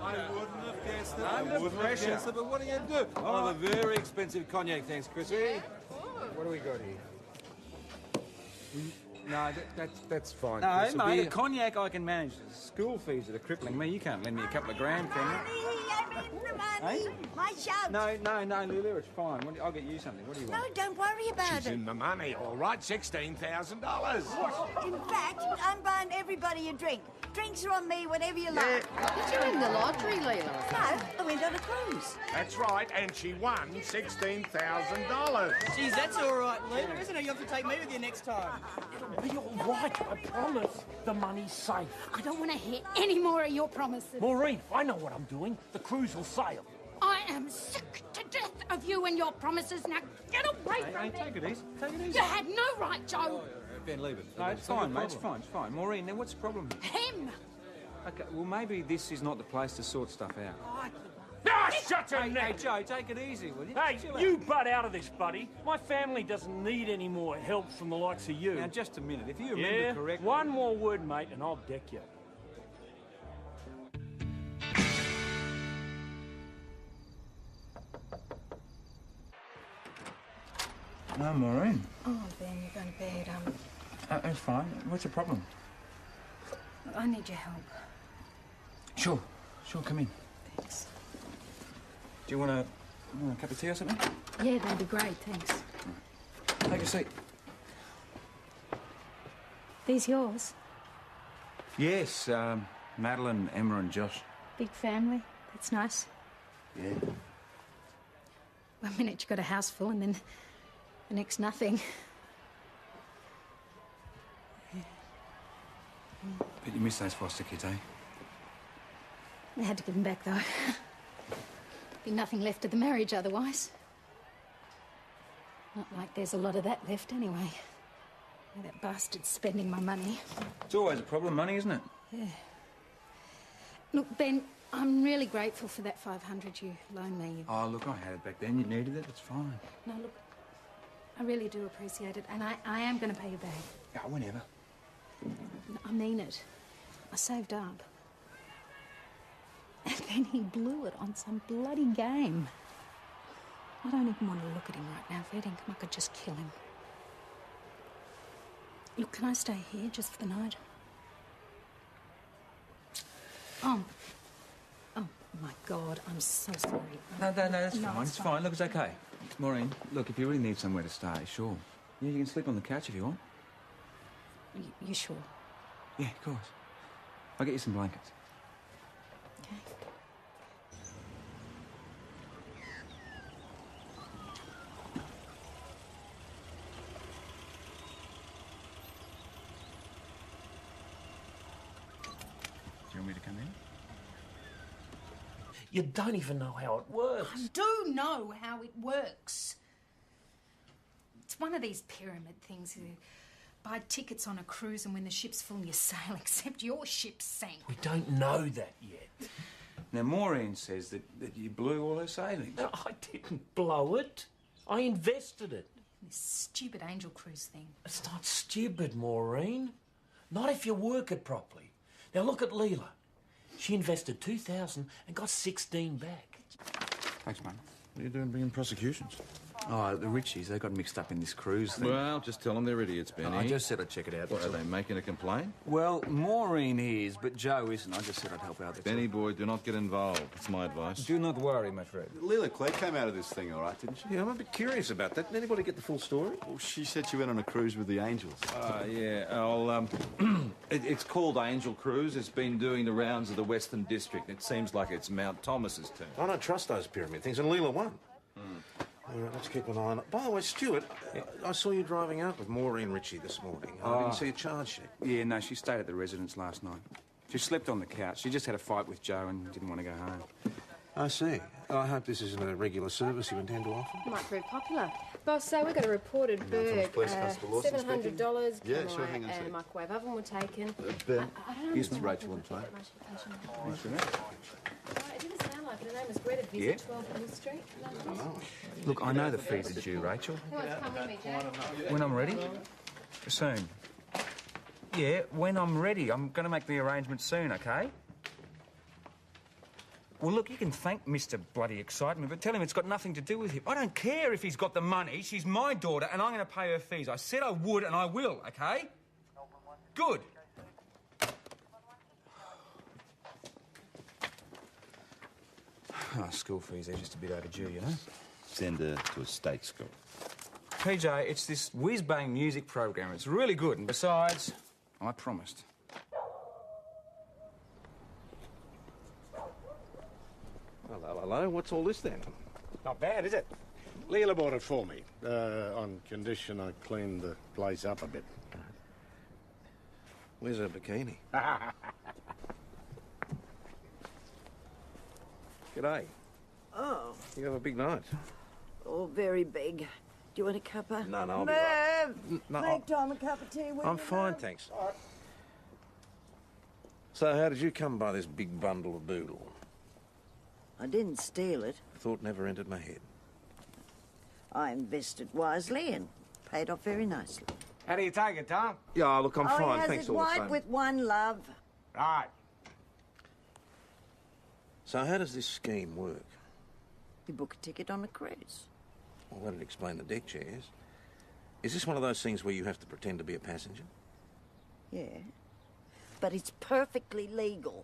I wouldn't have guessed it. Under pressure. But what do you do? I'll have a very expensive cognac, thanks, Chrissy. Yeah. What do we got here? No, that's fine. No, Chris. mate, a cognac I can manage. School fees that are crippling me. You can't lend me a couple of grand, can you? My shout. No, Lulu, it's fine. I'll get you something. What do you want? No, don't worry about She's it. in the money, all right. $16,000. In fact, I'm buying everybody a drink. Drinks are on me, whatever you like. Did you win the lottery, Leela? No, I went on a cruise. That's right, and she won $16,000. Geez, that's all right, Leela, isn't it? You have to take me with you next time. It'll be all right, I promise. The money's safe. I don't want to hear any more of your promises. Maureen, I know what I'm doing. The cruise will sail. I am sick to death of you and your promises. Now get away from me. Take it easy. Take it easy. You had no right, Joe. Ben, leave it. No, it's fine, mate. It's fine. Maureen, now what's the problem? Him. Okay, well, maybe this is not the place to sort stuff out. Shut your Hey, neck! Joe, take it easy, will you? Hey, Chill you out. butt out of this, buddy. My family doesn't need any more help from the likes of you. Now, just a minute. If you remember correctly... One more word, mate, and I'll deck you. No, Maureen. Oh, Ben, you're going to bed. That's fine. What's the problem? I need your help. Sure, come in. Thanks. Do you want a cup of tea or something? Yeah, that'd be great, thanks. Take a seat. These yours? Yes, Madeline, Emma and Josh. Big family? That's nice. Yeah. One minute you've got a house full and then the next nothing. But you miss those foster kids, eh? I had to give them back, though. Be nothing left of the marriage otherwise. Not like there's a lot of that left anyway. That bastard's spending my money. It's always a problem, money, isn't it? Yeah. Look, Ben, I'm really grateful for that 500 you loaned me. Oh, look, I had it back then. You needed it. It's fine. No, look, I really do appreciate it, and I am going to pay you back. Yeah, whenever. No, I mean it. I saved up. And then he blew it on some bloody game. I don't even want to look at him right now. If I didn't come, I could just kill him. Look, can I stay here just for the night? Oh my God, I'm so sorry. No, that's No, fine. It's fine. Look, it's okay. Maureen, look, if you really need somewhere to stay, sure. Yeah, you can sleep on the couch if you want. You sure? Yeah, of course. I'll get you some blankets. Okay. Do you want me to come in? You don't even know how it works. I do know how it works. It's one of these pyramid things. You buy tickets on a cruise and when the ship's full you sail, except your ship sank. We don't know that yet. Now, Maureen says that you blew all her savings. No, I didn't blow it. I invested it. This stupid angel cruise thing. It's not stupid, Maureen. Not if you work it properly. Now look at Leela. She invested 2,000 and got 16 back. Thanks, mate. What are you doing bringing prosecutions? Oh, the Richies, they got mixed up in this cruise thing. Well, just tell them they're idiots, Benny. I just said I'd check it out. What, are they making a complaint? Well, Maureen is, but Joe isn't. I just said I'd help out. That's Benny, all. boy, do not get involved. It's my advice. Do not worry, my friend. Leela Claire came out of this thing all right, didn't she? Yeah, I'm a bit curious about that. Did anybody get the full story? Well, she said she went on a cruise with the Angels. Yeah. I'll, it's called Angel Cruise. It's been doing the rounds of the Western District. It seems like it's Mount Thomas's turn. I don't trust those pyramid things, and Leela won. All right, let's keep an eye on it. By the way, Stuart, I saw you driving out with Maureen Ritchie this morning. I didn't see a charge sheet. Yeah, no, she stayed at the residence last night. She slept on the couch. She just had a fight with Joe and didn't want to go home. I see. I hope this isn't a regular service you intend to offer. Might prove popular. Boss, so we got a reported Berg. Police Constable Lawson speaking. $700. Yeah, sure, hang on a And a sec. microwave oven were taken. Ben, I don't here's understand Rachel why and people Claire. get much attention. It didn't sound like it. Her name was Greta. Yeah? Visit 12 Hill Street. Look, I know the fees are due, Rachel. Who wants to come with me, Jack? When I'm ready? Soon. Yeah, when I'm ready. I'm going to make the arrangements soon, OK? Well, look, you can thank Mr. Bloody Excitement, but tell him it's got nothing to do with him. I don't care if he's got the money. She's my daughter, and I'm going to pay her fees. I said I would, and I will, OK? Good. Oh, school fees, they're just a bit overdue, you know? Send her to a state school. PJ, it's this whiz-bang music program. It's really good, and besides, I promised. Hello, hello. What's all this then? Not bad, is it? Leela bought it for me, on condition I cleaned the place up a bit. Where's her bikini? G'day. Oh. You have a big night. Oh, very big. Do you want a cuppa? No, I'll be right. No, Make Tom a cup of tea, will I'm you, fine, Merv? thanks. So how did you come by this big bundle of boodle? I didn't steal it. Thought never entered my head. I invested wisely and paid off very nicely. How do you take it, Tom? Yeah, look, I'm Oh, fine. he has Thanks it all the white same. with one love. Right. So how does this scheme work? You book a ticket on a cruise. Well, that'd explain the deck chairs. Is this one of those things where you have to pretend to be a passenger? Yeah. But it's perfectly legal.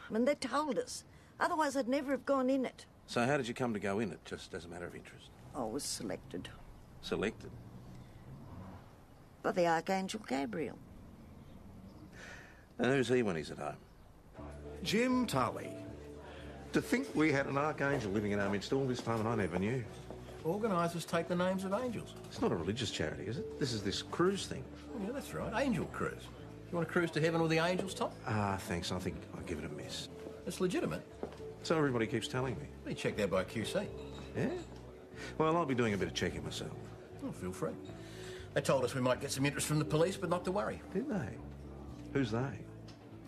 I mean, they told us. Otherwise, I'd never have gone in it. So how did you come to go in it, just as a matter of interest? I was selected Selected? by the Archangel Gabriel. And who's he when he's at home? Jim Tully. To think we had an archangel living in our midst all this time and I never knew. Organisers take the names of angels. It's not a religious charity, is it? This is this cruise thing. Oh, yeah, that's right. Angel cruise. You want to cruise to heaven with the angels, Tom? Ah, thanks. I think I'll give it a miss. It's legitimate. So everybody keeps telling me. Be checked out by QC. Yeah? Well, I'll be doing a bit of checking myself. Oh, feel free. They told us we might get some interest from the police, but not to worry. Did they? Who's they?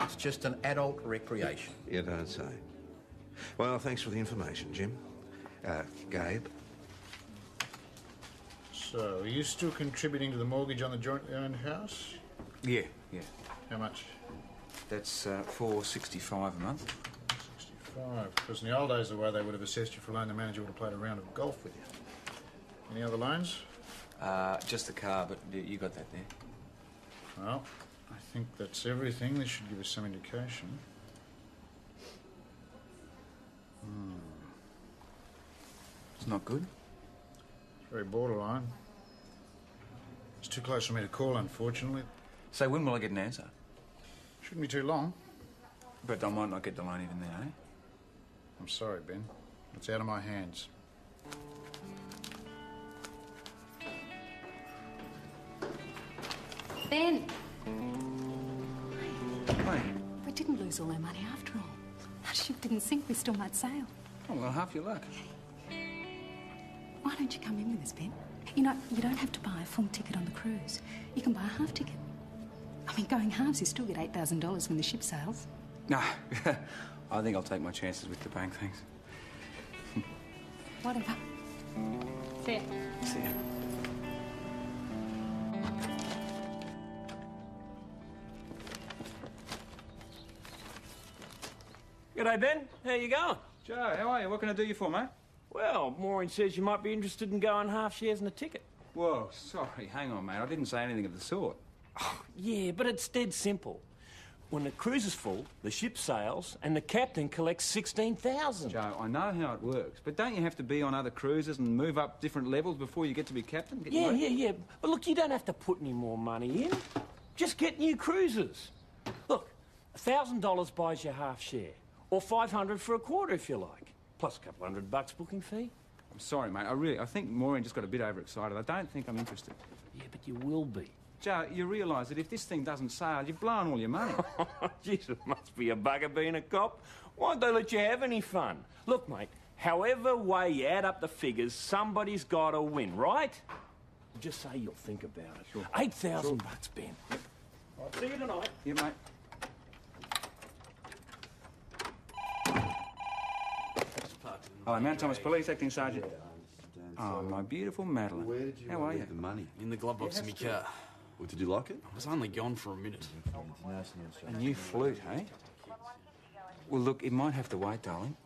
It's just an adult recreation. You don't say. Well, thanks for the information, Jim. Gabe? So, are you still contributing to the mortgage on the jointly owned house? Yeah. How much? That's $4.65 a month. 65. Because in the old days, the way they would have assessed you for a loan, the manager would have played a round of golf with you. Any other loans? Just the car, but you got that there. Well, I think that's everything. This should give us some indication. It's not good. It's very borderline. It's too close for me to call, unfortunately. So when will I get an answer? Shouldn't be too long. But I might not get the loan even then, eh? I'm sorry, Ben. It's out of my hands. Ben, Hey. we didn't lose all our money after all. Our ship didn't sink, we still might sail. Oh, well, half your luck. Why don't you come in with us, Ben? You know, you don't have to buy a full ticket on the cruise. You can buy a half ticket. I mean, going halves, you still get $8,000 when the ship sails. Nah, I think I'll take my chances with the bank, thanks. Whatever. See ya. See ya. G'day, Ben. How you going? Joe, how are you? What can I do you for, mate? Well, Maureen says you might be interested in going half shares in a ticket. Whoa, sorry, hang on, mate. I didn't say anything of the sort. Yeah, but it's dead simple. When the cruise is full, the ship sails and the captain collects 16,000. Joe, I know how it works, but don't you have to be on other cruises and move up different levels before you get to be captain? Get your own- Yeah. But look, you don't have to put any more money in. Just get new cruises. Look, $1,000 buys you half share, or $500 for a quarter if you like, plus a couple $100 booking fee. I'm sorry, mate. I think Maureen just got a bit overexcited. I don't think I'm interested. Yeah, but you will be. Joe, you realise that if this thing doesn't sail, you've blown all your money. Jeez, it must be a bugger being a cop. Why don't they let you have any fun? Look, mate, however way you add up the figures, somebody's got to win, right? Just say you'll think about it. Sure. $8,000, Ben. Yep. I'll see you tonight. Yeah, mate. Hello, Mount Thomas Police, Acting Sergeant. Oh, my beautiful Madeline. Where did you How are you? leave the money? In the glove box in my car. Well, did you like it? I was only gone for a minute. A new flute, hey? Well, look, it might have to wait, darling.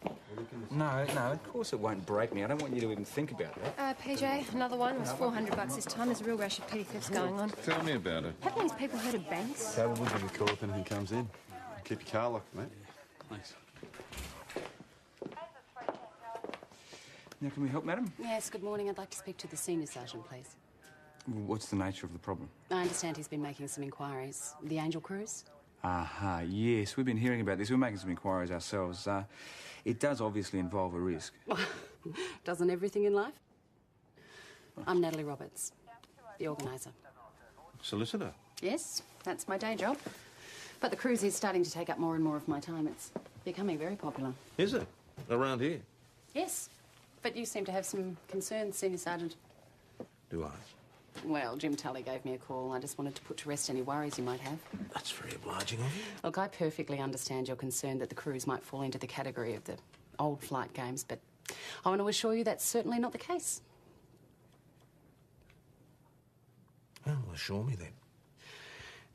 No, of course it won't break me. I don't want you to even think about that. PJ, another one. It was $400 this time. There's a real rash of petty thefts going on. Tell me about it. Haven't these people heard of banks? We'll give you a call if anything comes in. Keep your car locked, mate. Thanks. Now, can we help, madam? Yes, good morning. I'd like to speak to the senior sergeant, please. Well, what's the nature of the problem? I understand he's been making some inquiries. The Angel Cruise? Aha, yes. We've been hearing about this. We're making some inquiries ourselves. It does obviously involve a risk. Doesn't everything in life? I'm Natalie Roberts, the organiser. Solicitor? Yes, that's my day job. But the cruise is starting to take up more and more of my time. It's becoming very popular. Is it? Around here? Yes, but you seem to have some concerns, Senior Sergeant. Do I? Well, Jim Tully gave me a call. I just wanted to put to rest any worries you might have. That's very obliging of you. Look, I perfectly understand your concern that the cruise might fall into the category of the old flight games, but I want to assure you that's certainly not the case. Well, assure me then.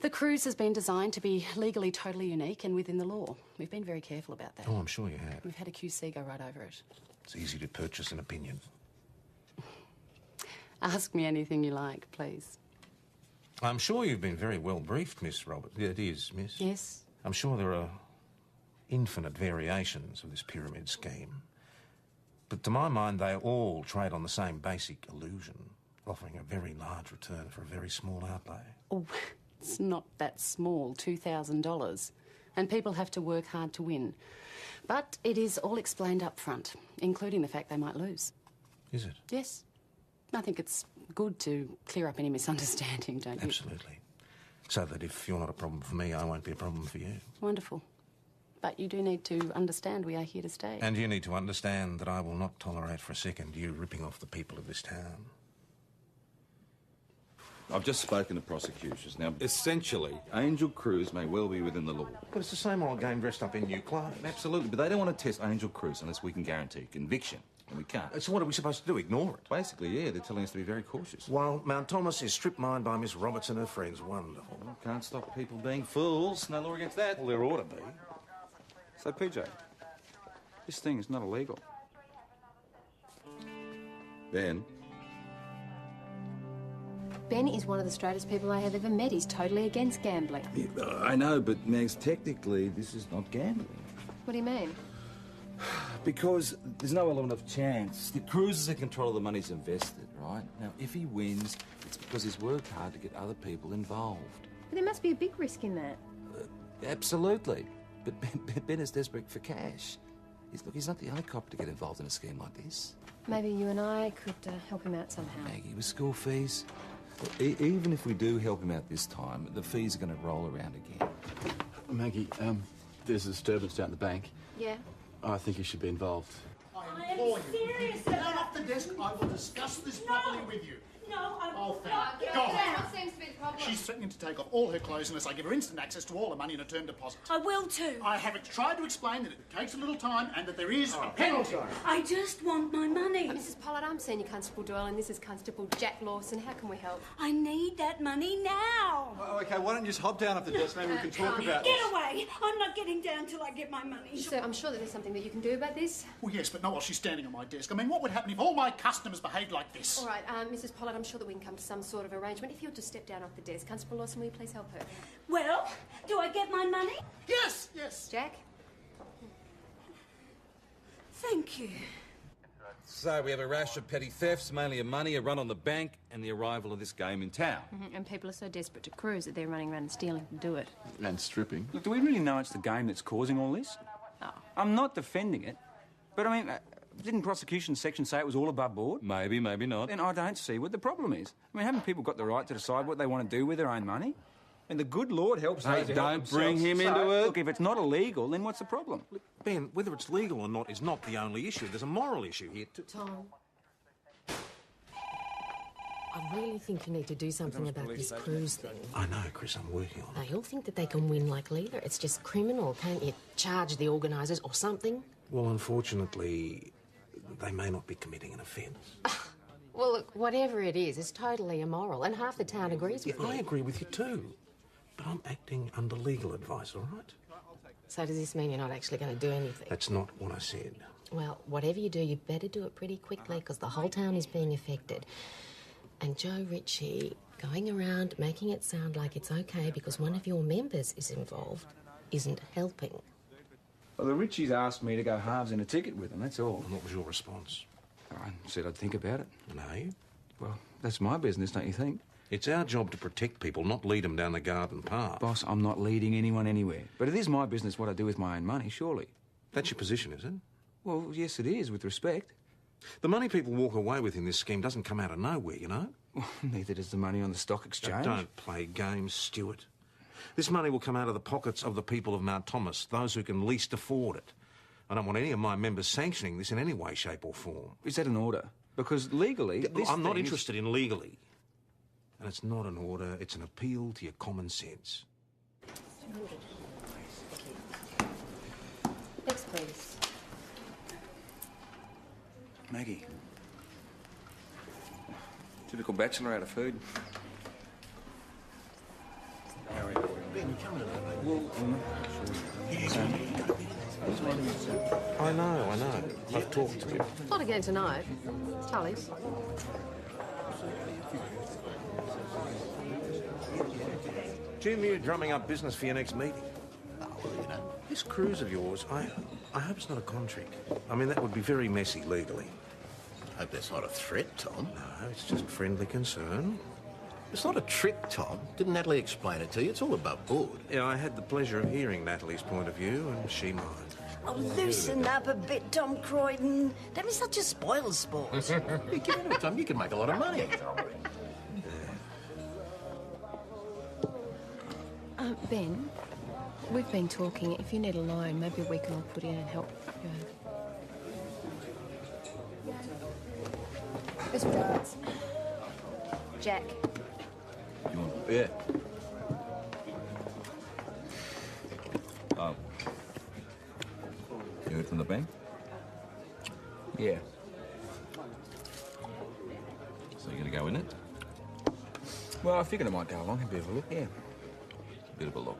The cruise has been designed to be legally totally unique and within the law. We've been very careful about that. Oh, I'm sure you have. We've had a QC go right over it. It's easy to purchase an opinion. Ask me anything you like, please. I'm sure you've been very well briefed, Miss Roberts. It is, Miss. Yes. I'm sure there are infinite variations of this pyramid scheme. But to my mind, they all trade on the same basic illusion, offering a very large return for a very small outlay. Oh, it's not that small, $2,000. And people have to work hard to win. But it is all explained up front, including the fact they might lose. Is it? Yes. I think it's good to clear up any misunderstanding, don't you? Absolutely. So that if you're not a problem for me, I won't be a problem for you. Wonderful. But you do need to understand we are here to stay. And you need to understand that I will not tolerate for a second you ripping off the people of this town. I've just spoken to prosecutors. Now, essentially, Angel Cruise may well be within the law. But it's the same old game dressed up in new clothes. Absolutely, but they don't want to test Angel Cruise unless we can guarantee conviction. And we can't. So what are we supposed to do, ignore it? Basically, yeah, they're telling us to be very cautious. While Mount Thomas is strip mined by Miss Roberts and her friends. Wonderful. Well, can't stop people being fools. No law against that. Well, there ought to be. So, PJ, this thing is not illegal. Ben? Ben is one of the straightest people I have ever met. He's totally against gambling. Yeah, I know, but Megs, technically, this is not gambling. What do you mean? Because there's no element of chance. The cruise is in control of the money's invested, right? Now, if he wins, it's because he's worked hard to get other people involved. But there must be a big risk in that. Absolutely. But Ben is desperate for cash. He's not the only cop to get involved in a scheme like this. Maybe you and I could help him out somehow. Maggie, with school fees? Look, even if we do help him out this time, the fees are going to roll around again. Maggie, there's a disturbance down at the bank. Yeah? I think you should be involved. I implore you. Get down off the desk. I will discuss this properly with you. No, I'm... Oh, thank God. What seems to be the problem? She's threatening to take off all her clothes unless I give her instant access to all the money in a term deposit. I will too. I have tried to explain that it takes a little time and that there is a penalty. I just want my money. Mrs. Pollard, I'm Senior Constable Doyle and this is Constable Jack Lawson. How can we help? I need that money now. Oh, OK, why don't you just hop down off the desk, maybe we can talk about Get this. away. I'm not getting down till I get my money. So I'm sure that there's something that you can do about this. Well, yes, but not while she's standing on my desk. I mean, what would happen if all my customers behaved like this? All right, Mrs. Pollard, I'm sure that we can come to some sort of arrangement. If you'll just step down off the desk. Constable Lawson, will you please help her? Well, do I get my money? Yes, yes. Jack? Thank you. So we have a rash of petty thefts, mainly of money, a run on the bank, and the arrival of this game in town. And people are so desperate to cruise that they're running around and stealing to do it. And stripping. Look, do we really know it's the game that's causing all this? Oh. I'm not defending it, but I mean, didn't prosecution section say it was all above board? Maybe, maybe not. Then I don't see what the problem is. I mean, haven't people got the right to decide what they want to do with their own money? And the good Lord helps Hey, those who don't help bring themselves. him into it. Look, if it's not illegal, then what's the problem? Ben, whether it's legal or not is not the only issue. There's a moral issue here too. Tom, I really think you need to do something about this cruise thing. I know, Chris, I'm working on it. They all think that they can win like leader. It's just criminal. Can't you charge the organisers or something? Well, unfortunately, they may not be committing an offence. Well, look, Whatever it is, it's totally immoral, and half the town agrees with Yeah, me. I agree with you too. But I'm acting under legal advice, all right? So does this mean you're not actually going to do anything? That's not what I said. Well, whatever you do, you better do it pretty quickly, because the whole town is being affected. And Joe Ritchie going around making it sound like it's okay because one of your members is involved isn't helping. Well, the Richies asked me to go halves in a ticket with them, that's all. And what was your response? I said I'd think about it. And are you? Well, that's my business, don't you think? It's our job to protect people, not lead them down the garden path. Boss, I'm not leading anyone anywhere. But it is my business what I do with my own money, surely. That's your position, is it? Well, yes, it is, with respect. The money people walk away with in this scheme doesn't come out of nowhere, you know? Well, neither does the money on the stock exchange. Don't play games, Stuart. This money will come out of the pockets of the people of Mount Thomas, those who can least afford it. I don't want any of my members sanctioning this in any way, shape or form. Is that an order? Because legally, I'm not interested in legally. And it's not an order, it's an appeal to your common sense. Next, please. Maggie. Typical bachelor out of food. Ben, you coming tonight, mate? I know. I've talked to him. Not again tonight. Tully's. Jim, you're drumming up business for your next meeting. Oh, well, you know. This cruise of yours, I hope it's not a contract. I mean, that would be very messy legally. I hope that's not a threat, Tom. No, it's just friendly concern. It's not a trick, Tom. Didn't Natalie explain it to you? It's all above board. Yeah, I had the pleasure of hearing Natalie's point of view, and she mine. Oh, loosen up a bit, Tom Croydon. Don't be such a spoil sport. Hey, give it up, Tom. You can make a lot of money. Ben, we've been talking. If you need a loan, maybe we can all put in and help you. Who's regards? Jack. You want a beer? Oh. You heard from the bank? Yeah. So you're going to go in it? Well, I figured I might go along and have a bit of a look, yeah. Bit of a look.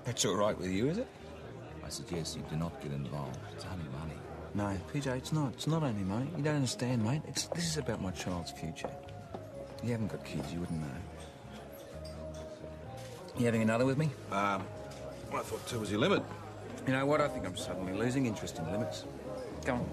That's all right with you, is it? I suggest you do not get involved. It's only money. No, PJ, it's not. It's not only money. You don't understand, mate. This is about my child's future. You haven't got kids, you wouldn't know. You having another with me? I thought 2 was your limit. You know what? I think I'm suddenly losing interest in limits. Come on.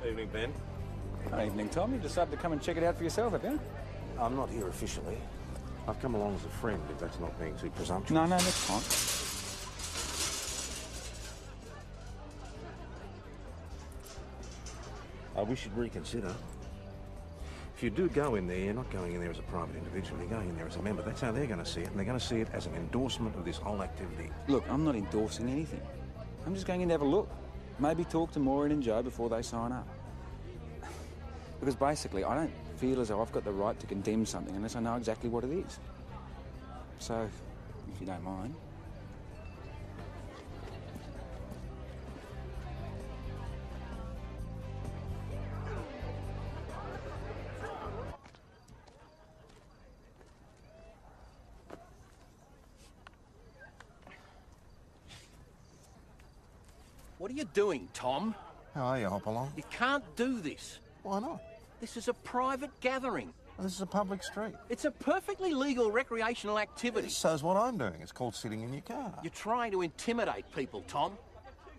Evening, Ben. Evening, Tom. You decided to come and check it out for yourself, have you? I'm not here officially. I've come along as a friend, if that's not being too presumptuous. No, that's fine. I wish you'd reconsider. If you do go in there, you're not going in there as a private individual, you're going in there as a member. That's how they're going to see it, and they're going to see it as an endorsement of this whole activity. Look, I'm not endorsing anything. I'm just going in to have a look. Maybe talk to Maureen and Joe before they sign up. Because basically, I don't feel as though I've got the right to condemn something unless I know exactly what it is. So, if you don't mind. What are you doing, Tom? How are you, Hopalong? You can't do this. Why not? This is a private gathering. This is a public street. It's a perfectly legal recreational activity. So's what I'm doing. It's called sitting in your car. You're trying to intimidate people, Tom.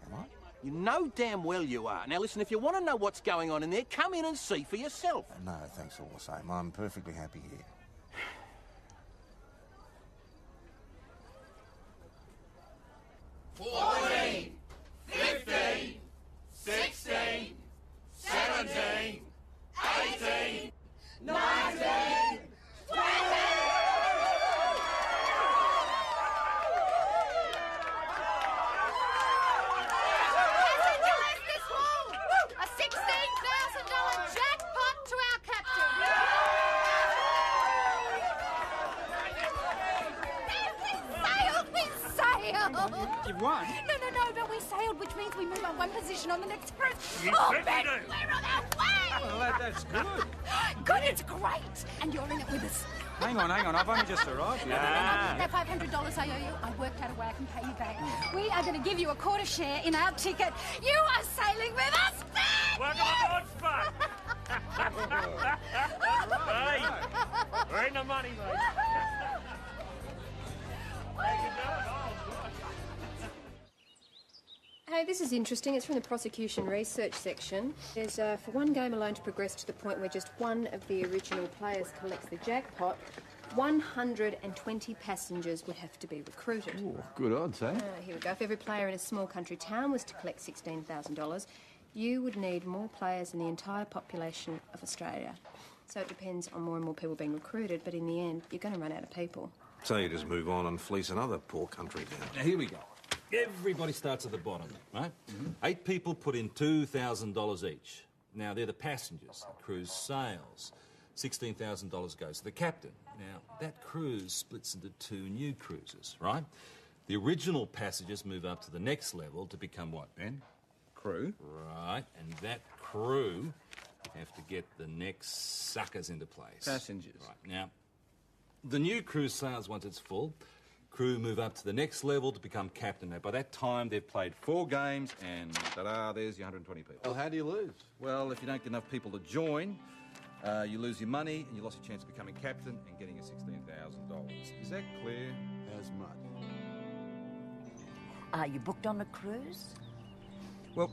Am I? You know damn well you are. Now listen, if you want to know what's going on in there, come in and see for yourself. No, thanks all the same. I'm perfectly happy here. 14, 15, 16, 17, 18, 19. you've won. No, but we sailed, which means we move on one position on the next cruise. You Oh, certainly Ben, do. we're on our way! Well, that's good. Good, it's great. And you're in it with us. Hang on. I've only just arrived here. That $500 I owe you, I worked out a way I can pay you back. We are going to give you a quarter share in our ticket. You are sailing with us, Ben! Welcome aboard, Spud. Hey, we're in the money, mate. Hey, this is interesting. It's from the prosecution research section. There's, for one game alone to progress to the point where just one of the original players collects the jackpot, 120 passengers would have to be recruited. Ooh, good odds, eh? Here we go. If every player in a small country town was to collect $16,000, you would need more players than the entire population of Australia. So it depends on more and more people being recruited, but in the end, you're going to run out of people. So you just move on and fleece another poor country down. Now, here we go. Everybody starts at the bottom, right? 8 people put in $2,000 each. Now, they're the passengers. The cruise sails. $16,000 goes to the captain. Now, that cruise splits into 2 new cruises, right? The original passengers move up to the next level to become what, Ben? Crew. Right, and that crew have to get the next suckers into place. Passengers. Right, now, the new cruise sails once it's full. Crew move up to the next level to become captain. Now, by that time, they've played 4 games, and ta-da, there's your 120 people. Well, how do you lose? Well, if you don't get enough people to join, you lose your money, and you lost your chance of becoming captain and getting your $16,000. Is that clear? As much. Are you booked on a cruise? Well,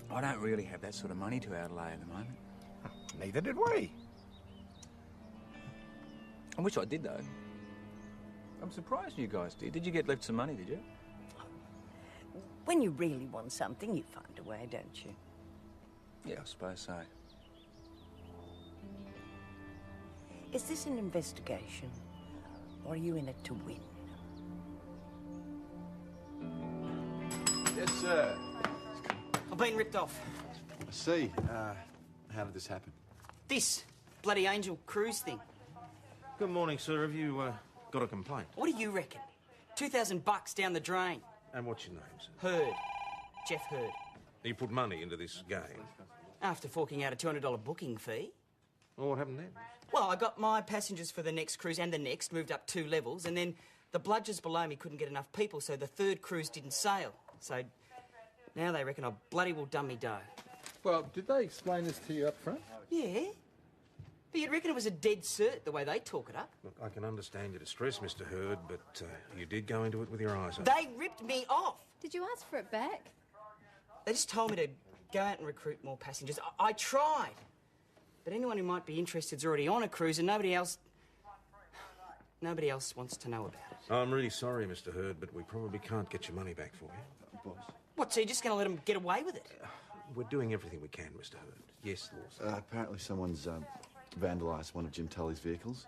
I don't really have that sort of money to outlay at the moment. Neither did we. I wish I did, though. I'm surprised you guys did. Did you get left some money, did you? When you really want something, you find a way, don't you? Yeah, I suppose so. Is this an investigation, or are you in it to win? Yes, sir. I've been ripped off. I see. How did this happen? This bloody Angel Cruise thing. Good morning, sir. Have you got a complaint? What do you reckon? $2,000 down the drain. And what's your name, sir? Hurd. Jeff Hurd. You put money into this game. After forking out a $200 booking fee. Well, what happened then? Well, I got my passengers for the next cruise and the next, moved up 2 levels, and then the bludgers below me couldn't get enough people, so the 3rd cruise didn't sail. So now they reckon I bloody well done me dough. Well, did they explain this to you up front? Yeah. But you'd reckon it was a dead cert, the way they talk it up. Look, I can understand your distress, Mr. Hurd, but you did go into it with your eyes open. They ripped me off. Did you ask for it back? They just told me to go out and recruit more passengers. I tried. But anyone who might be interested is already on a cruise and nobody else wants to know about it. I'm really sorry, Mr. Hurd, but we probably can't get your money back for you. Boss. What, so you're just going to let them get away with it? We're doing everything we can, Mr. Hurd. Yes, Lawson. Apparently someone's vandalised one of Jim Tully's vehicles.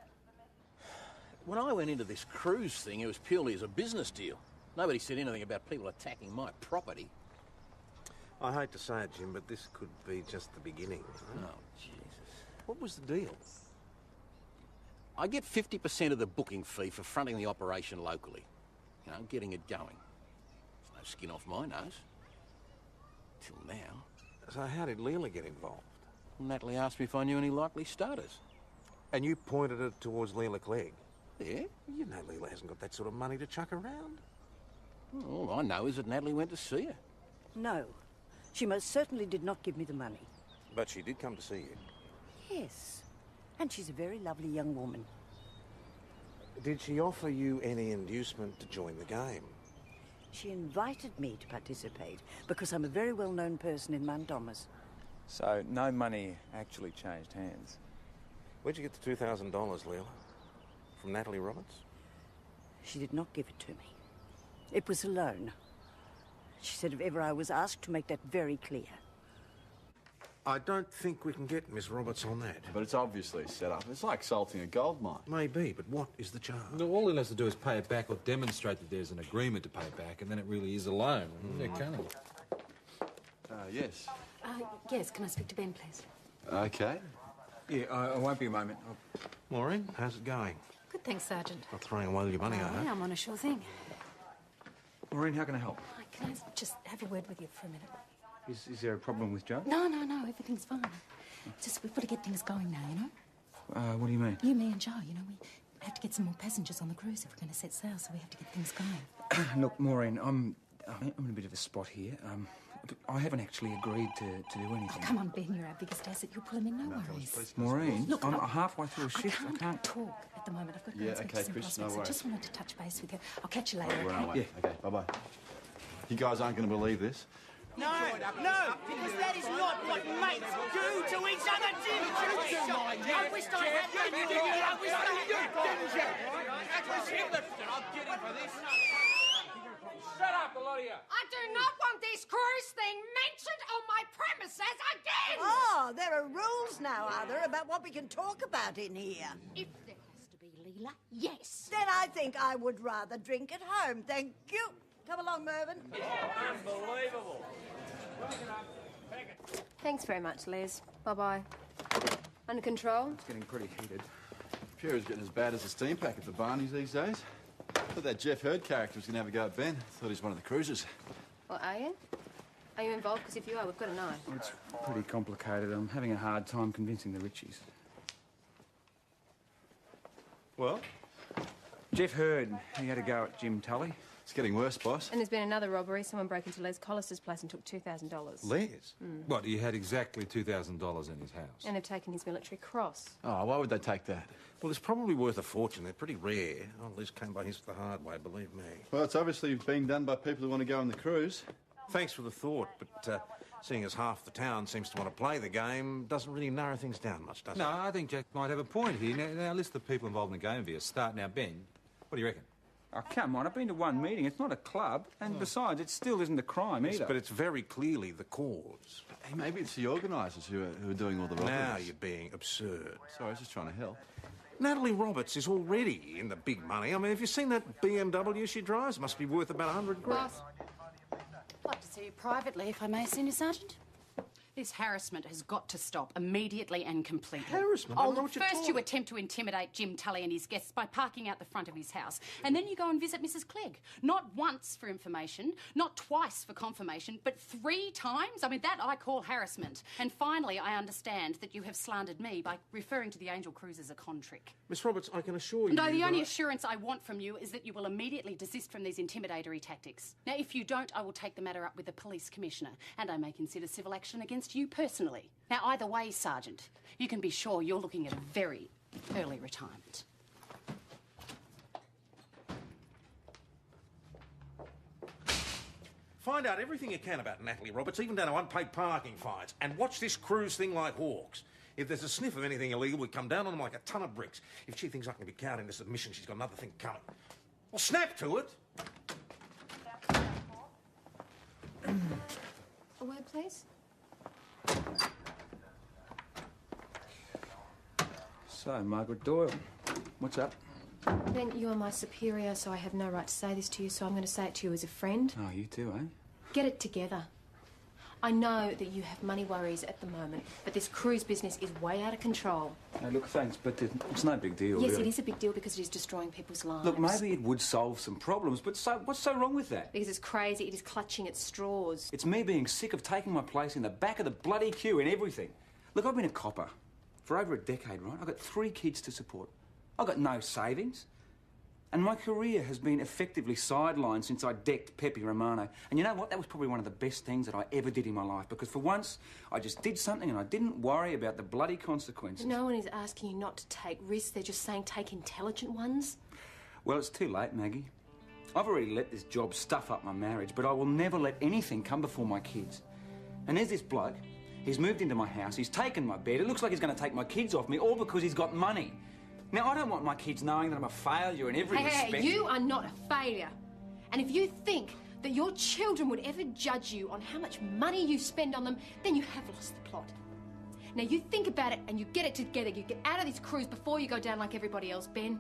When I went into this cruise thing, it was purely as a business deal. Nobody said anything about people attacking my property. I hate to say it, Jim, but this could be just the beginning. Oh, Jesus. What was the deal? I get 50% of the booking fee for fronting the operation locally. You know, getting it going. There's no skin off my nose. Till now. So how did Leela get involved? Natalie asked me if I knew any likely starters. And you pointed it towards Leela Clegg? Yeah? You know Leela hasn't got that sort of money to chuck around. All I know is that Natalie went to see her. No. She most certainly did not give me the money. But she did come to see you. Yes. And she's a very lovely young woman. Did she offer you any inducement to join the game? She invited me to participate because I'm a very well-known person in Mount Thomas. So no money actually changed hands? Where'd you get the $2,000, Leela? From Natalie Roberts? She did not give it to me. It was a loan. She said if ever I was asked to make that very clear. I don't think we can get Miss Roberts on that. But it's obviously set up. It's like salting a gold mine. Maybe, but what is the charge? No, all he has to do is pay it back or demonstrate that there's an agreement to pay it back, and then it really is a loan. They're cunning. Yes. Yes, can I speak to Ben, please? Okay. Yeah, I won't be a moment. Maureen, how's it going? Good, thanks, Sergeant. Not throwing away your money, are you? Yeah, I'm on a sure thing. Maureen, how can I help? Can I just have a word with you for a minute? Is there a problem with Joe? No, everything's fine. Just, we've got to get things going now, you know? What do you mean? You, me and Joe, you know, we have to get some more passengers on the cruise if we're going to set sail, so we have to get things going. Look, Maureen, I'm in a bit of a spot here. I haven't actually agreed to do anything. Oh, come on, Ben, you're our biggest asset. You'll pull him in, no worries. Maureen, Look, I'm halfway through a shift. I can't talk at the moment. I've got to go and speak to some Chris, prospects. no I worries. just wanted to touch base with you. I'll catch you later, We're on our okay? way. Okay, bye-bye. You guys aren't going to believe this. No, because that is not what mates do to each other, Jim. I wish I had that. I wish I had that. I'll get him for this. Shut up, a lot of you. I do not want this cruise thing mentioned on my premises again! Oh, there are rules now, are there, about what we can talk about in here? If there has to be, Leela, yes. Then I think I would rather drink at home, thank you. Come along, Mervyn. Unbelievable. Thanks very much, Les. Bye-bye. Under control? It's getting pretty heated. Pura's getting as bad as a steam packet for Barney's these days. Thought that Jeff Hurd character was going to have a go at Ben. Thought he's one of the cruisers. Well, are you? Are you involved? Because if you are, we've got to know. Well, it's pretty complicated. I'm having a hard time convincing the Richies. Well? Jeff Hurd, he had a go at Jim Tully. It's getting worse, boss. And there's been another robbery. Someone broke into Les Collister's place and took $2,000. Les? What, he had exactly $2,000 in his house? And they've taken his military cross. Oh, why would they take that? Well, it's probably worth a fortune. They're pretty rare. Oh, Liz came by his the hard way, believe me. Well, it's obviously being done by people who want to go on the cruise. Thanks for the thought, but seeing as half the town seems to want to play the game, doesn't really narrow things down much, does it? No, I think Jack might have a point here. Now list the people involved in the game via start. Now, Ben, what do you reckon? Oh, come on, I've been to one meeting. It's not a club. And besides, it still isn't a crime Yes, either. but it's very clearly the cause. Hey, maybe it's the organisers who are doing all the robberies. Now you're being absurd. Sorry, I was just trying to help. Natalie Roberts is already in the big money. I mean, have you seen that BMW she drives? Must be worth about 100 grand. Boss, I'd like to see you privately, if I may, Senior Sergeant. This harassment has got to stop immediately and completely. Harassment? I Oh, don't know look, what you're first you talking- attempt to intimidate Jim Tully and his guests by parking out the front of his house, and then you go and visit Mrs. Clegg. Not once for information, not twice for confirmation, but 3 times? I mean, that I call harassment. And finally, I understand that you have slandered me by referring to the Angel Cruise as a con trick. Miss Roberts, I can assure you... No, the that only I- assurance I want from you is that you will immediately desist from these intimidatory tactics. Now, if you don't, I will take the matter up with the police commissioner, and I may consider civil action against you personally. Now, either way, Sergeant, you can be sure you're looking at a very early retirement. Find out everything you can about Natalie Roberts, even down to unpaid parking fines, and watch this cruise thing like hawks. If there's a sniff of anything illegal, we come down on them like a ton of bricks. If she thinks I can be cowed into submission, she's got another thing coming. Well, snap to it. A word, please? So, Margaret Doyle, what's up? Ben, you are my superior, so I have no right to say this to you, so I'm going to say it to you as a friend. Oh, you too, eh? Get it together. I know that you have money worries at the moment, but this cruise business is way out of control. No, look, thanks, but it's no big deal, Yes, really. it is a big deal because it is destroying people's lives. Look, maybe it would solve some problems, but what's so wrong with that? Because it's crazy, it is clutching at straws. It's me being sick of taking my place in the back of the bloody queue and everything. Look, I've been a copper for over a decade, right? I've got 3 kids to support. I've got no savings. And my career has been effectively sidelined since I decked Pepe Romano. And you know what? That was probably one of the best things that I ever did in my life, because for once, I just did something and I didn't worry about the bloody consequences. No one is asking you not to take risks, they're just saying take intelligent ones. Well, it's too late, Maggie. I've already let this job stuff up my marriage, but I will never let anything come before my kids. And there's this bloke. He's moved into my house, he's taken my bed. It looks like he's going to take my kids off me, all because he's got money. Now, I don't want my kids knowing that I'm a failure in every respect. Hey, you are not a failure. And if you think that your children would ever judge you on how much money you spend on them, then you have lost the plot. Now, you think about it and you get it together. You get out of this cruise before you go down like everybody else, Ben.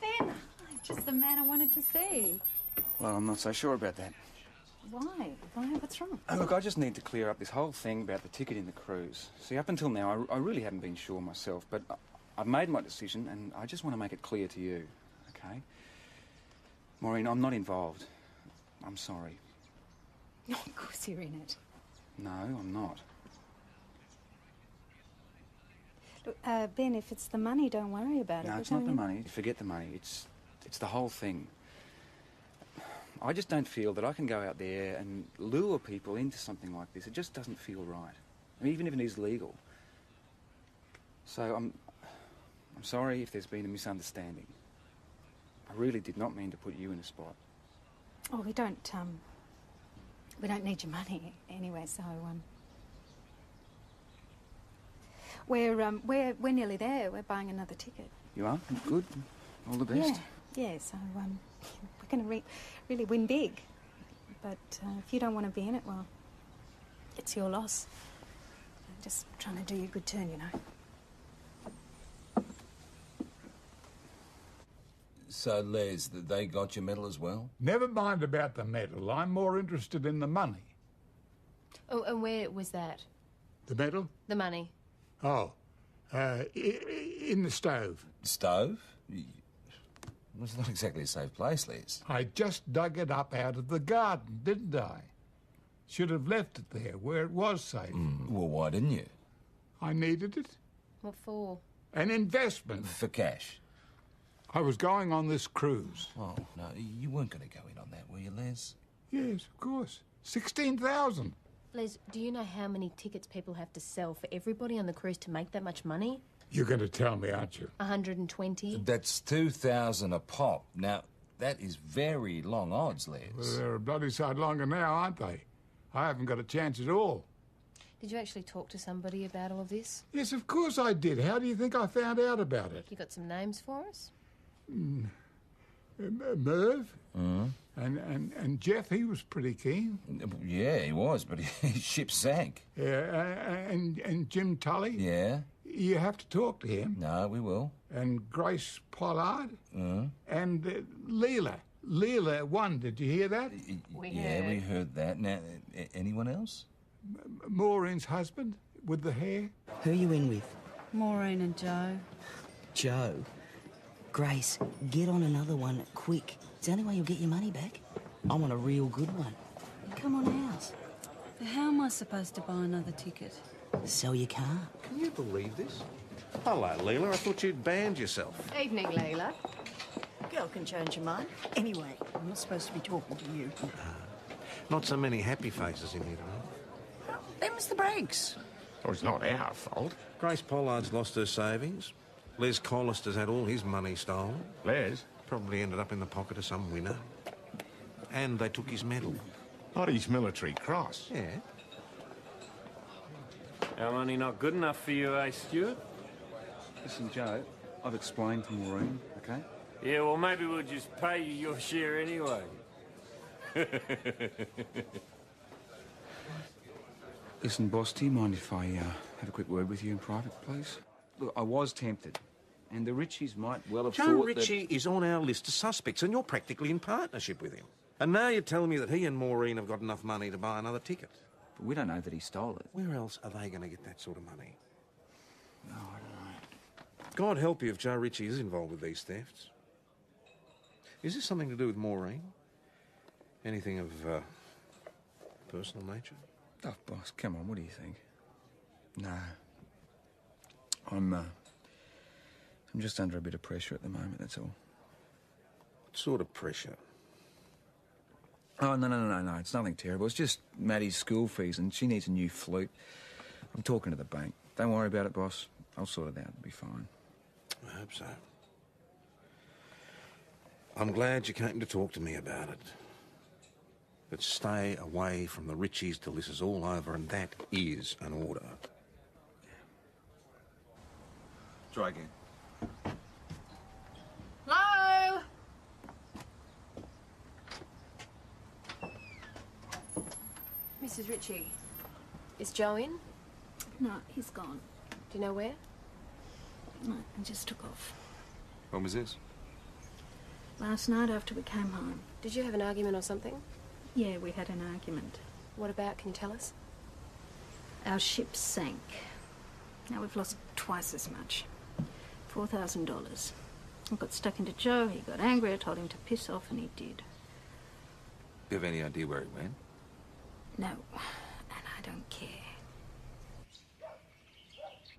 Ben, just the man I wanted to see. Well, I'm not so sure about that. Why? What's wrong? Oh, look, I just need to clear up this whole thing about the ticket in the cruise. See, up until now, I really haven't been sure myself, but I've made my decision, and I just want to make it clear to you, okay? Maureen, I'm not involved. I'm sorry. Oh, of course you're in it. No, I'm not. Look, Ben, if it's the money, don't worry about it. No, it's not the money. Forget the money. It's the whole thing. I just don't feel that I can go out there and lure people into something like this. It just doesn't feel right, I mean, even if it is legal. So I'm sorry if there's been a misunderstanding. I really did not mean to put you in a spot. Oh, we don't need your money anyway, so, We're nearly there. We're buying another ticket. You are? Good. All the best. Yeah, so, we're going to really win big. But if you don't want to be in it, well, it's your loss. I'm just trying to do you a good turn, you know. So, Les, they got your medal as well? Never mind about the medal. I'm more interested in the money. Oh, and where was that? The medal? The money? Oh, in the stove. Stove? It's not exactly a safe place, Les. I just dug it up out of the garden, didn't I? Should have left it there where it was safe. Well, why didn't you? I needed it. What for? An investment. For cash? I was going on this cruise. Oh, no, you weren't going to go in on that, were you, Les? Yes, of course. 16,000. Les, do you know how many tickets people have to sell for everybody on the cruise to make that much money? You're going to tell me, aren't you? 120. That's 2,000 a pop. Now, that is very long odds, Les. Well, they're a bloody sight longer now, aren't they? I haven't got a chance at all. Did you actually talk to somebody about all of this? Yes, of course I did. How do you think I found out about it? You got some names for us? Merv? And Jeff, he was pretty keen. Yeah, he was, but his ship sank. Yeah, and Jim Tully? Yeah. You have to talk to him. No, we will. And Grace Pollard? And Leela. Leela won, did you hear that? We heard that. Now, anyone else? Maureen's husband, with the hair. Who are you in with? Maureen and Joe. Joe. Grace, get on another one quick. It's the only way you'll get your money back. I want a real good one. Come on out. How am I supposed to buy another ticket? Sell your car. Can you believe this? Hello, Leela. I thought you'd banned yourself. Evening, Leila. Girl can change your mind. Anyway, I'm not supposed to be talking to you. Not so many happy faces in here tonight. Them's the breaks. Oh, it's not our fault. Grace Pollard's lost her savings. Les Collister's had all his money stolen. Les? Probably ended up in the pocket of some winner. And they took his medal. Not his military cross. Yeah. Our money not good enough for you, eh, Stuart? Listen, Joe, I've explained to Maureen, okay? Yeah, well, maybe we'll just pay you your share anyway. Listen, boss, do you mind if I have a quick word with you in private, please? Look, I was tempted, and the Richies might well have Joe thought Ritchie is on our list of suspects, and you're practically in partnership with him. And now you're telling me that he and Maureen have got enough money to buy another ticket. But we don't know that he stole it. Where else are they going to get that sort of money? No, I don't know. God help you if Joe Ritchie is involved with these thefts. Is this something to do with Maureen? Anything of personal nature? Oh, boss, come on, what do you think? No. I'm just under a bit of pressure at the moment, that's all. What sort of pressure? Oh, no, it's nothing terrible. It's just Maddie's school fees and she needs a new flute. I'm talking to the bank. Don't worry about it, boss. I'll sort it out. It'll be fine. I hope so. I'm glad you came to talk to me about it. But stay away from the Richies till this is all over, and that is an order. Try again. Hello? Mrs. Ritchie, is Joe in? No, he's gone. Do you know where? No, he just took off. When was this? Last night after we came home. Did you have an argument or something? Yeah, we had an argument. What about? Can you tell us? Our ship sank. Now we've lost twice as much. $4,000. I got stuck into Joe, he got angry, I told him to piss off, and he did. Do you have any idea where he went? No, and I don't care.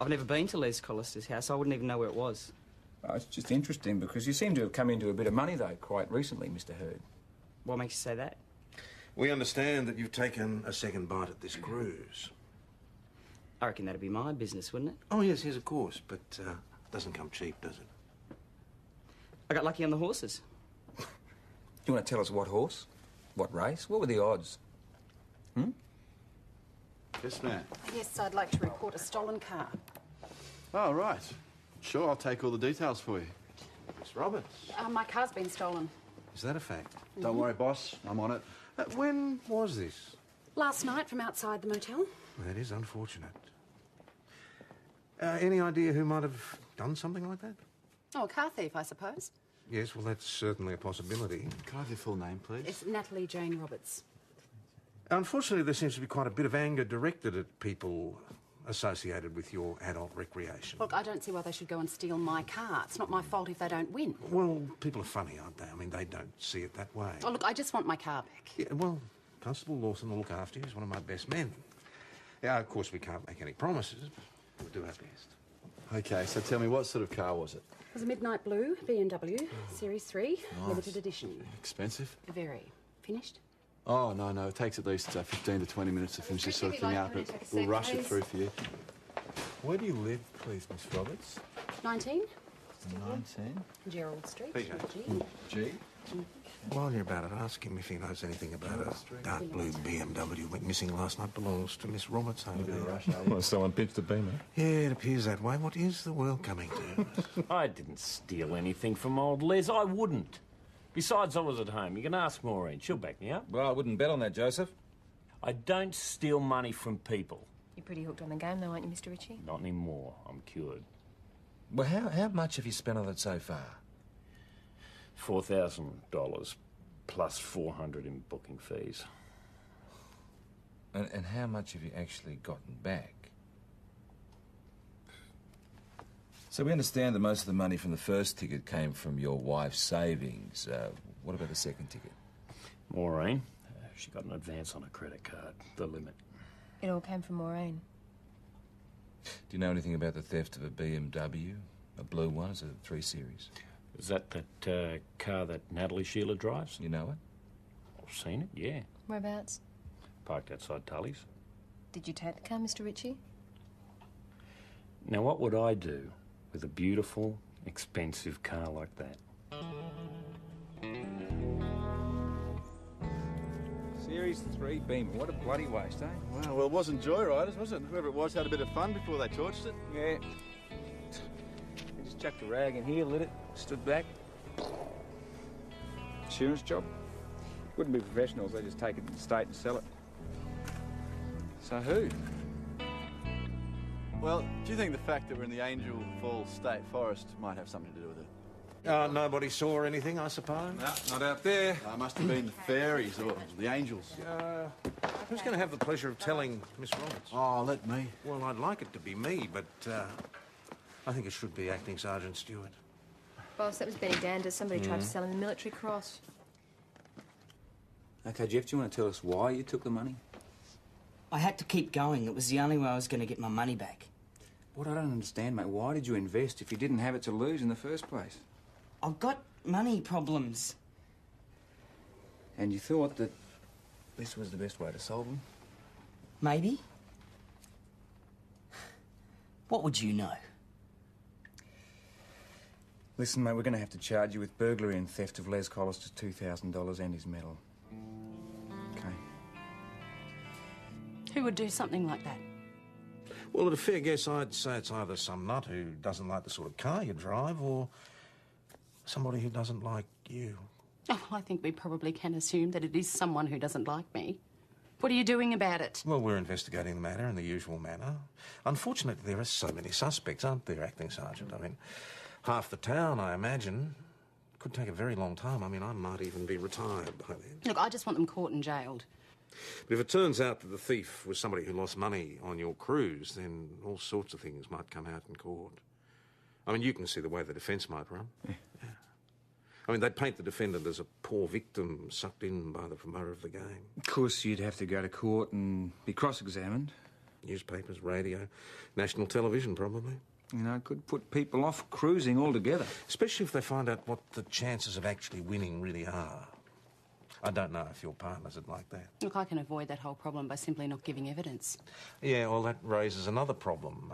I've never been to Les Collister's house. I wouldn't even know where it was. Oh, it's just interesting because you seem to have come into a bit of money, though, quite recently, Mr. Hurd. What makes you say that? We understand that you've taken a second bite at this cruise. I reckon that'd be my business, wouldn't it? Oh, yes, of course, but it doesn't come cheap, does it? I got lucky on the horses. You want to tell us what horse? What race? What were the odds? Hmm? Yes, ma'am. Yes, I'd like to report a stolen car. Oh, right. Sure, I'll take all the details for you. Miss Roberts. My car's been stolen. Is that a fact? Don't worry, boss. I'm on it. When was this? Last night from outside the motel. That is unfortunate. Any idea who might have done something like that? Oh, a car thief, I suppose. Yes, well, that's certainly a possibility. Can I have your full name, please? It's Natalie Jane Roberts. Unfortunately, there seems to be quite a bit of anger directed at people associated with your adult recreation. Look, I don't see why they should go and steal my car. It's not my fault if they don't win. Well, people are funny, aren't they? I mean, they don't see it that way. Oh, look, I just want my car back. Yeah, well, Constable Lawson will look after you. He's one of my best men. Yeah, of course, we can't make any promises, but we'll do our best. Okay, so tell me, what sort of car was it? It was a midnight blue BMW, Series 3, limited edition. Expensive? Very. Finished? Oh, no. It takes at least 15 to 20 minutes to finish this sort of thing up. But we'll rush it through for you. Where do you live, please, Miss Roberts? 19? 19. Gerald Street. Peter. G? While you're about it, ask him if he knows anything about a dark blue BMW went missing last night. Belongs to Miss Roberts over there. Well, someone pitched a beamer. Yeah, it appears that way. What is the world coming to? I didn't steal anything from old Les. I wouldn't. Besides, I was at home. You can ask Maureen. She'll back me up. Well, I wouldn't bet on that, Joseph. I don't steal money from people. You're pretty hooked on the game, though, aren't you, Mr. Ritchie? Not anymore. I'm cured. Well, how much have you spent on it so far? $4,000 plus $400 in booking fees. And how much have you actually gotten back? So we understand that most of the money from the first ticket came from your wife's savings. What about the second ticket? Maureen, she got an advance on a credit card, the limit. It all came from Maureen. Do you know anything about the theft of a BMW? A blue one? It's a 3 Series. Is that car that Natalie Sheila drives? You know it? I've seen it, yeah. Whereabouts? Parked outside Tully's. Did you take the car, Mr. Ritchie? Now, what would I do with a beautiful, expensive car like that? Series 3 Beamer. What a bloody waste, eh? Well, it wasn't Joyriders, was it? Whoever it was had a bit of fun before they torched it. Yeah. They just chucked a rag in here, lit it, stood back. Insurance job? Wouldn't be professionals, they just take it to the state and sell it. So who? Well, do you think the fact that we're in the Angel Falls State Forest might have something to do with it? Nobody saw anything, I suppose? No, not out there. It must have been the fairies or the angels. Who's going to have the pleasure of telling Miss Roberts? Oh, let me. Well, I'd like it to be me, but I think it should be Acting Sergeant Stewart. Boss, that was Benny Danders. Somebody tried to sell him the military cross. OK, Jeff, do you want to tell us why you took the money? I had to keep going. It was the only way I was going to get my money back. What I don't understand, mate, why did you invest if you didn't have it to lose in the first place? I've got money problems. And you thought that this was the best way to solve them? Maybe. What would you know? Listen, mate, we're going to have to charge you with burglary and theft of Les Collister's $2,000 and his medal. OK. Who would do something like that? Well, at a fair guess, I'd say it's either some nut who doesn't like the sort of car you drive or somebody who doesn't like you. Oh, I think we probably can assume that it is someone who doesn't like me. What are you doing about it? Well, we're investigating the matter in the usual manner. Unfortunately, there are so many suspects, aren't there, Acting Sergeant? I mean, half the town, I imagine, could take a very long time. I mean, I might even be retired by then. Look, I just want them caught and jailed. But if it turns out that the thief was somebody who lost money on your cruise, then all sorts of things might come out in court. I mean, you can see the way the defence might run. Yeah. I mean, they'd paint the defendant as a poor victim sucked in by the promoter of the game. Of course, you'd have to go to court and be cross-examined. Newspapers, radio, national television, probably. You know, it could put people off cruising altogether. Especially if they find out what the chances of actually winning really are. I don't know if your partners would like that. Look, I can avoid that whole problem by simply not giving evidence. Yeah, well, that raises another problem.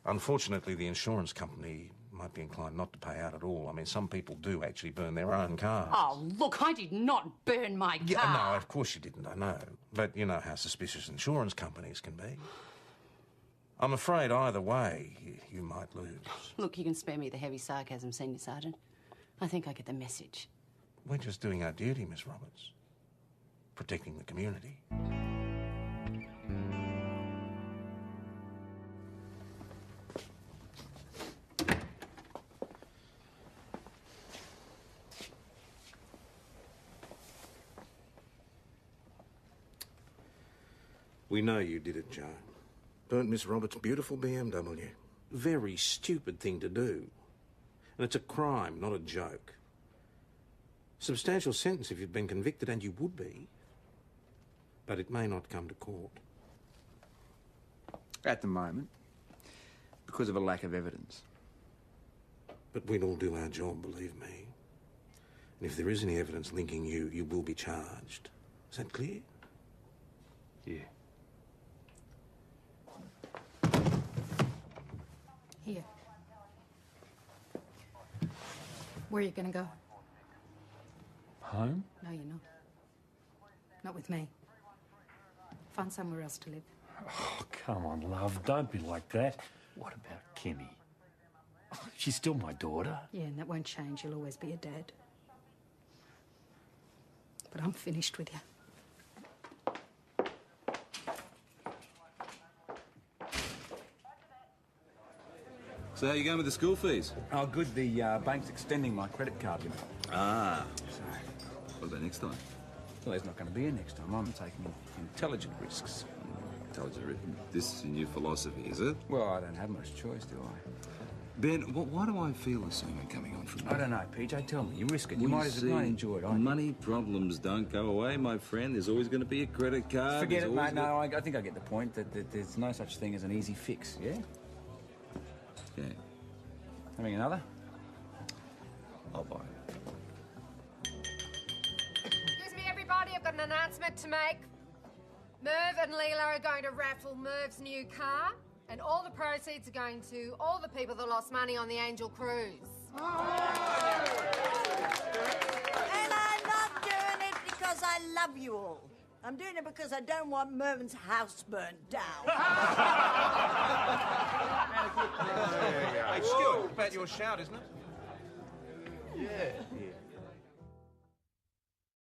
Unfortunately, the insurance company might be inclined not to pay out at all. I mean, some people do actually burn their own cars. Oh, look, I did not burn my car. Yeah, no, of course you didn't, I know. But you know how suspicious insurance companies can be. I'm afraid either way, you might lose. Look, you can spare me the heavy sarcasm, Senior Sergeant. I think I get the message. We're just doing our duty, Miss Roberts. Protecting the community. We know you did it, Joe. Burnt Miss Roberts' beautiful BMW. Very stupid thing to do. And it's a crime, not a joke. Substantial sentence if you'd been convicted, and you would be. But it may not come to court. At the moment. Because of a lack of evidence. But we'd all do our job, believe me. And if there is any evidence linking you, you will be charged. Is that clear? Yeah. Here. Where are you going to go? Home? No, you're not. Not with me. Find somewhere else to live. Oh, come on, love. Don't be like that. What about Kimmy? She's still my daughter. Yeah, and that won't change. You'll always be a dad. But I'm finished with you. So how you going with the school fees? Oh, good. The bank's extending my credit card limit. Ah. What about next time? Well, there's not going to be a next time. I'm taking intelligent risks. Intelligent risk. This is your new philosophy, is it? Well, I don't have much choice, do I? Ben, why do I feel the same coming on from you? I don't know, PJ. Tell me. You risk it. You might as well enjoy it. Money problems don't go away, my friend. There's always going to be a credit card. Forget it, mate. No, I think I get the point that there's no such thing as an easy fix, yeah? Yeah. Having another? I'll buy it. Excuse me, everybody, I've got an announcement to make. Merv and Leela are going to raffle Merv's new car, and all the proceeds are going to all the people that lost money on the Angel Cruise. And I'm not doing it because I love you all. I'm doing it because I don't want Mervin's house burnt down. Hey, Stuart, about your shout, isn't it? Yeah.